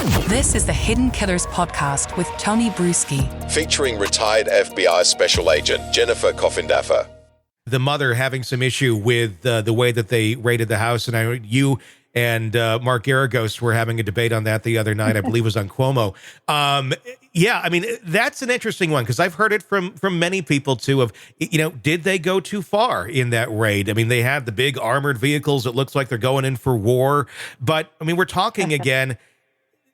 This is the Hidden Killers podcast with Tony Brueski. Featuring retired FBI Special Agent Jennifer Coffindaffer. The mother having some issue with the way that they raided the house. And I know you and Mark Garagos were having a debate on that the other night. I believe it was on Cuomo. Yeah, I mean, that's an interesting one because I've heard it from many people too of, did they go too far in that raid? I mean, they had the big armored vehicles. It looks like they're going in for war. But I mean, we're talking again,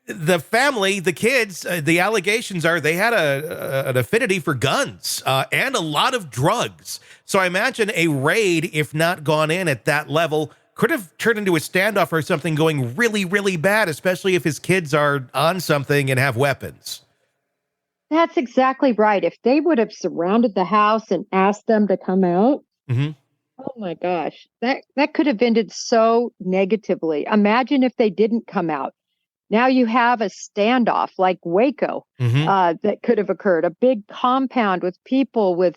the family, the kids, the allegations are they had an affinity for guns and a lot of drugs. So I imagine a raid, if not gone in at that level, could have turned into a standoff or something going really, really bad, especially if his kids are on something and have weapons. That's exactly right. If they would have surrounded the house and asked them to come out, oh my gosh, that could have ended so negatively. Imagine if they didn't come out. Now you have a standoff like Waco that could have occurred, a big compound with people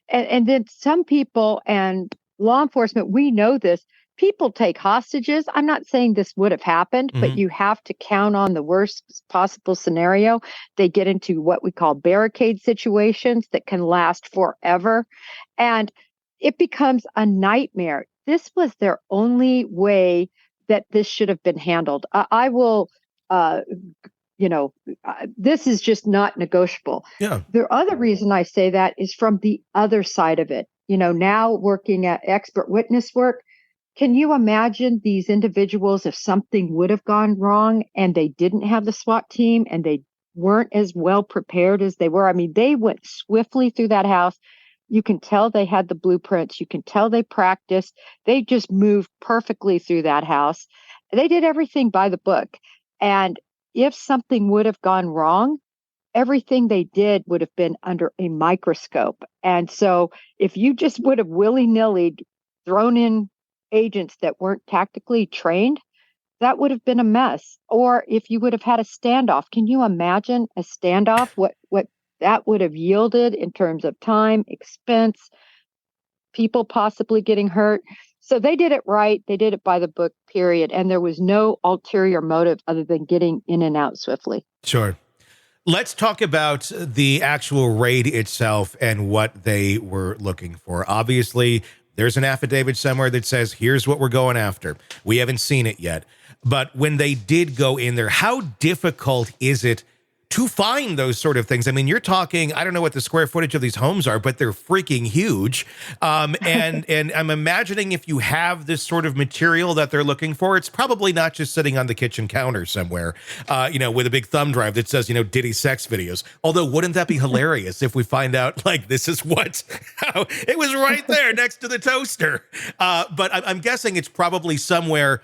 and then some people and law enforcement, we know this, people take hostages. I'm not saying this would have happened, but you have to count on the worst possible scenario. They get into what we call barricade situations that can last forever. And it becomes a nightmare. This was their only way that this should have been handled. I will... this is just not negotiable. Yeah. The other reason I say that is from the other side of it. Now working at expert witness work, can you imagine these individuals if something would have gone wrong and they didn't have the SWAT team and they weren't as well prepared as they were? I mean, they went swiftly through that house. You can tell they had the blueprints. You can tell they practiced. They just moved perfectly through that house. They did everything by the book. And if something would have gone wrong, everything they did would have been under a microscope. And so if you just would have willy-nilly thrown in agents that weren't tactically trained, that would have been a mess. Or if you would have had a standoff, can you imagine a standoff? What that would have yielded in terms of time, expense, people possibly getting hurt. So they did it right. They did it by the book, period. And there was no ulterior motive other than getting in and out swiftly. Sure. Let's talk about the actual raid itself and what they were looking for. Obviously, there's an affidavit somewhere that says, here's what we're going after. We haven't seen it yet. But when they did go in there, how difficult is it to find those sort of things? I mean, you're talking, I don't know what the square footage of these homes are, but they're freaking huge. And I'm imagining if you have this sort of material that they're looking for, it's probably not just sitting on the kitchen counter somewhere, with a big thumb drive that says, Diddy sex videos. Although, wouldn't that be hilarious if we find out, like, this is it was right there next to the toaster. But I'm guessing it's probably somewhere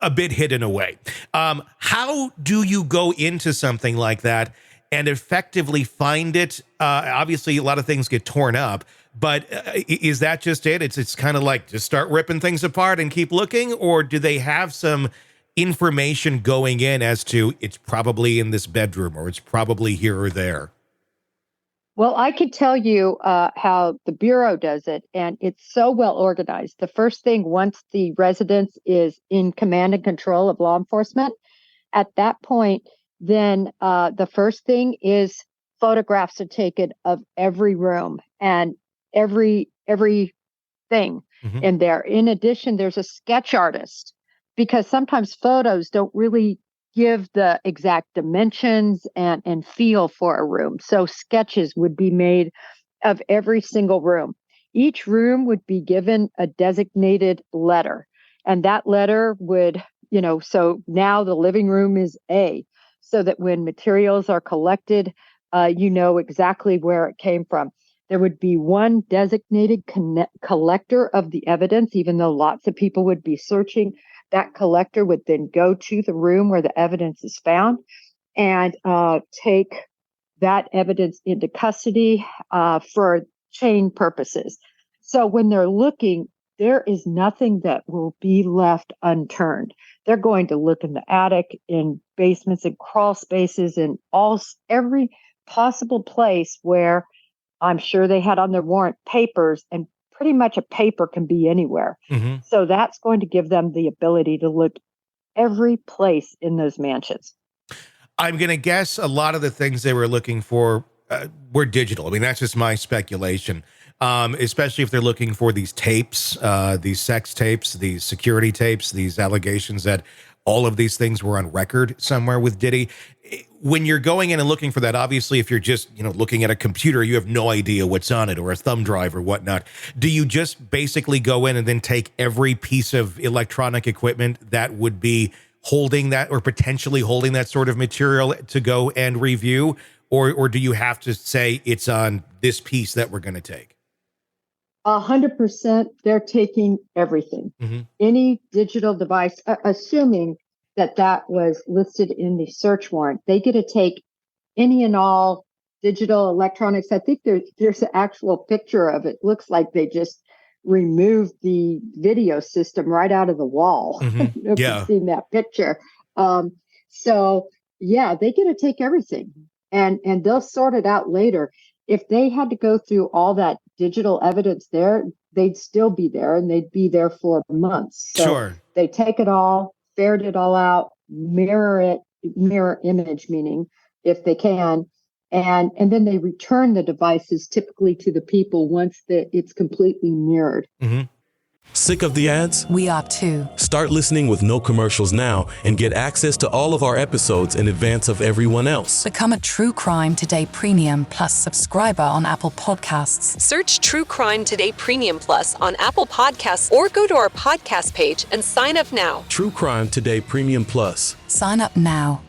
a bit hidden away. How do you go into something like that and effectively find it? Obviously, a lot of things get torn up, but is that just it? It's kind of like just start ripping things apart and keep looking, or do they have some information going in as to it's probably in this bedroom or it's probably here or there? Well, I can tell you how the Bureau does it, and it's so well organized. The first thing, once the residence is in command and control of law enforcement, at that point, then the first thing is photographs are taken of every room and every thing in there. In addition, there's a sketch artist, because sometimes photos don't really give the exact dimensions and feel for a room. So sketches would be made of every single room. Each room would be given a designated letter. And that letter would, so now the living room is A, so that when materials are collected, you know exactly where it came from. There would be one designated collector of the evidence, even though lots of people would be searching. That collector would then go to the room where the evidence is found and take that evidence into custody for chain purposes. So when they're looking, there is nothing that will be left unturned. They're going to look in the attic, in basements, and crawl spaces, and every possible place where I'm sure they had on their warrant papers, and pretty much a paper can be anywhere. So that's going to give them the ability to look every place in those mansions. I'm going to guess a lot of the things they were looking for were digital. I mean, that's just my speculation, especially if they're looking for these tapes, these sex tapes, these security tapes, these allegations that all of these things were on record somewhere with Diddy. When you're going in and looking for that, obviously, if you're just, looking at a computer, you have no idea what's on it, or a thumb drive or whatnot. Do you just basically go in and then take every piece of electronic equipment that would be holding that or potentially holding that sort of material to go and review? Or do you have to say it's on this piece that we're going to take? 100%, they're taking everything. Mm-hmm. Any digital device, assuming that was listed in the search warrant, they get to take any and all digital electronics. I think there's an actual picture of it. Looks like they just removed the video system right out of the wall. Mm-hmm. You've seen that picture. So yeah, they get to take everything, and they'll sort it out later. If they had to go through all that digital evidence there, they'd still be there, and they'd be there for months. So sure. They take it all, ferret it all out, mirror image, meaning if they can, and then they return the devices typically to the people once it's completely mirrored. Mm-hmm. Sick of the ads? We are too. Start listening with no commercials now and get access to all of our episodes in advance of everyone else. Become a True Crime Today Premium Plus subscriber on Apple Podcasts. Search True Crime Today Premium Plus on Apple Podcasts or go to our podcast page and sign up now. True Crime Today Premium Plus. Sign up now.